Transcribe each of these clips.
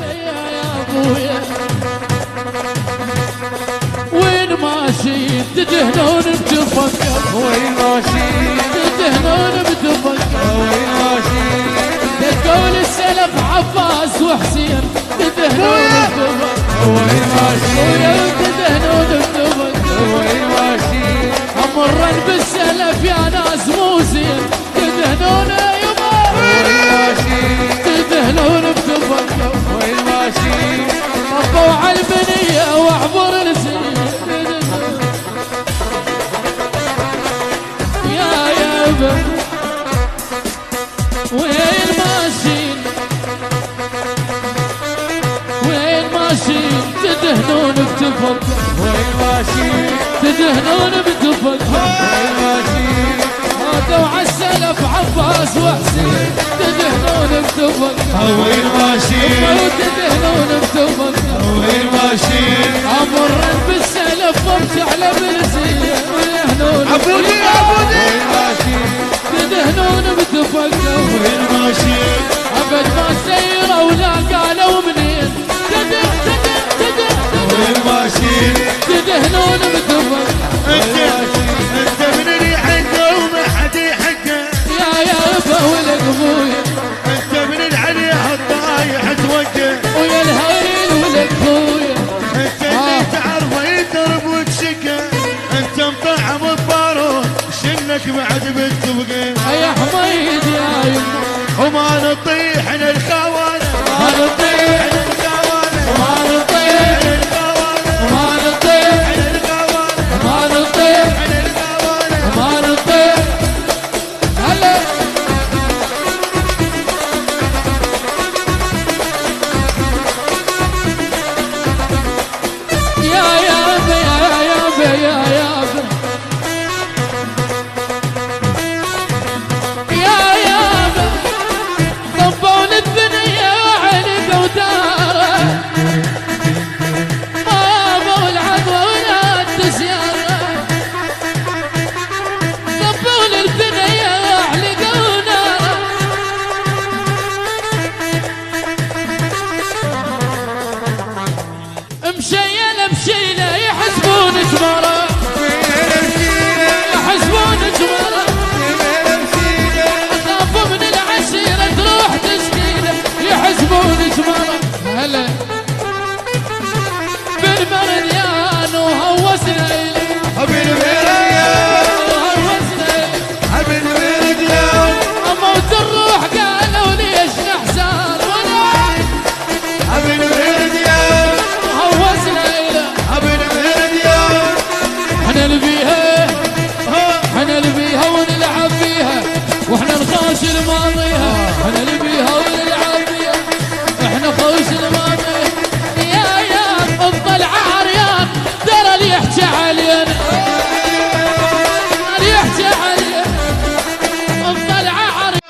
يا ابويا وين ماشي تدهنون بتفكر وين ماشي تدهنون بتفكر وين ماشي تقول السلف عباس وحسين تدهنون بتفكر وين ماشي تدهنون بتفكر وين ماشي امرا بالسلف يا ناس مو زين تدهنون يما وين ماشي تدهنون بتفكر وين ماشي طبوا على البنيه واعبر الزين يا بن وين ماشيين وين ماشيين تدهنون بتفكر وين ماشي تدهنون بتفكر وين ماشي هاتوا عالسلف عباس وحسين تدهنون بتفكر وين ماشي تدهنون بتفكر وين ماشي امرا بالسلف وامشي على برزين ويهنون عبودي وين ماشي تدهنون بتفكر وين ماشي ابد ما سيروا ولا قالوا منين وين ماشي تدهنون بتفكر انت من ريحته وما حد يحقه يا ابا ولد ابويا انت من العليا الطايح توجه ويا الهيل ولد ابويا انت اللي تعرفه يضرب وتشكه انت مطعم البارود شنك بعد بتبقى يا حميد يا يما وما نطيح الخوانه ما نطيح الخوانه ما نطيح الخوانه ما نطيح الخوانه ما نطيح الخوانه ما نطيح هلا يا ابا يا ابا يا ابا طبون الدنيا علق وداره ما ابو العدوى ولا التزياره طبون الدنيا علق وناره مشيله مشيله يحسبون جمره يحسبون جمره خافوا من العشيره تروح تشكيله يحسبون جمره هلا بالمريان وهوسنا إليه حبيب الريال وهوسنا إليه حبيب الريال أموت الروح قالوا ليش نحزان ولا حبيب الريال وهوسنا إليه حبيب الريال احنا نبيها احنا نبيها ونلعب فيها واحنا نخاش الماضيها احنا نبيها ونلعب فيها احنا خوش الماضيها يا افضل عريان ترى اللي يحكي علينا اللي يحكي علينا افضل عريان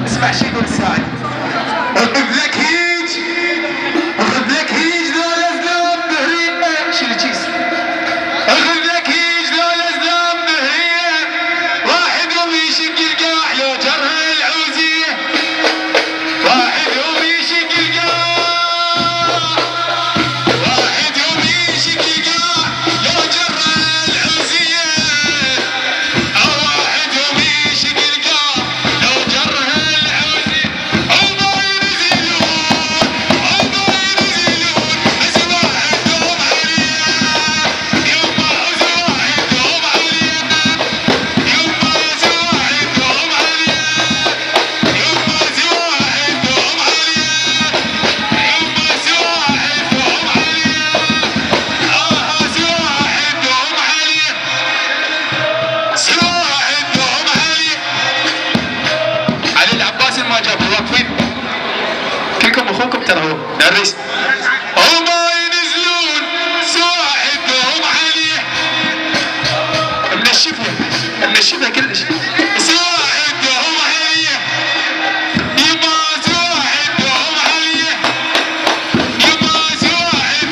اسمع شي يقول سعد اخذ لك هيج اخذ لك هيج لا لازم بهريه شيل الكيس اخذ لك هيج لا لازم بهريه واحد يوم يشق القاع لو جرها العوزيه واحد يوم يشق القاع واحد يوم يشق القاع لو جرها العوزيه او واحد يوم يشق القاع لو جرها العوزيه او ما ينزلون او ما ينزلون بس واحد يوم عليه يوم ما عز واحد يوم عليه يوم ما عز واحد يوم عليه يوم ما عز واحد يوم عليه يوم ما عز واحد يوم عليه عز واحد يوم عليه عز واحد يوم عليه علي العباس ما جاب واقفين كلكم اخوكم ترى هو نرس وما ينزلون سواحد يوم عليه منشفها كلش سواحد يوم عليه يما سواحد يوم عليه يما سواحد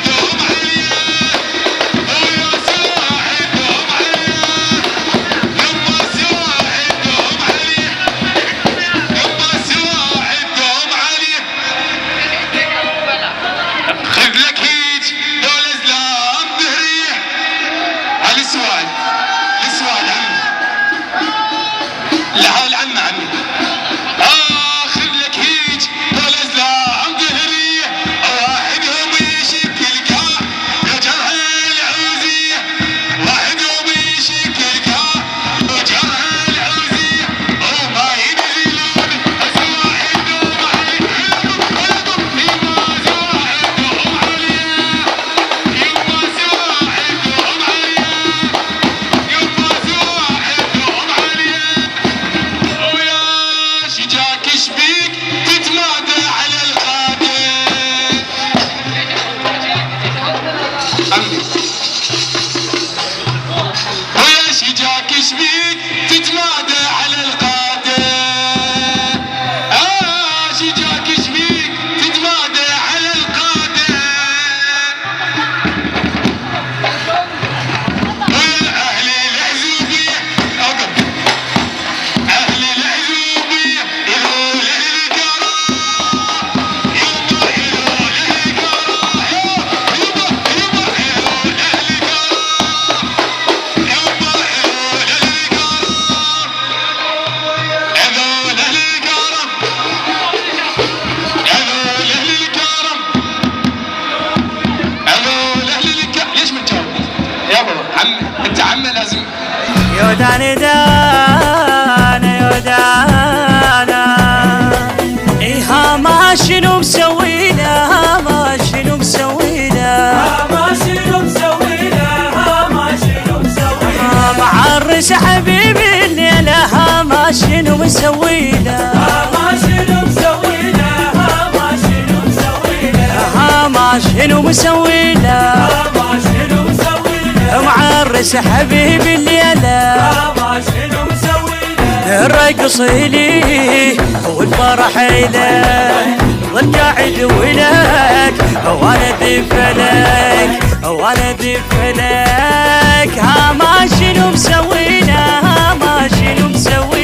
يودانا دانا يودانا إيها ما شنو مسوينا ما شنو مسوينا ما شنو مسوينا ما شنو مسوينا معرس حبيبي الليلة ما شنو مسوينا ما شنو مسوينا ما شنو مسوينا ما شنو مسوينا ما شنو مسوينا معرس حبيبي الليلة ما شنو مسوينا الرقص لي والفرح لك والقاعد ولك وانا دفلك وانا دفلك ها ما شنو مسوينا ما شنو مسوينا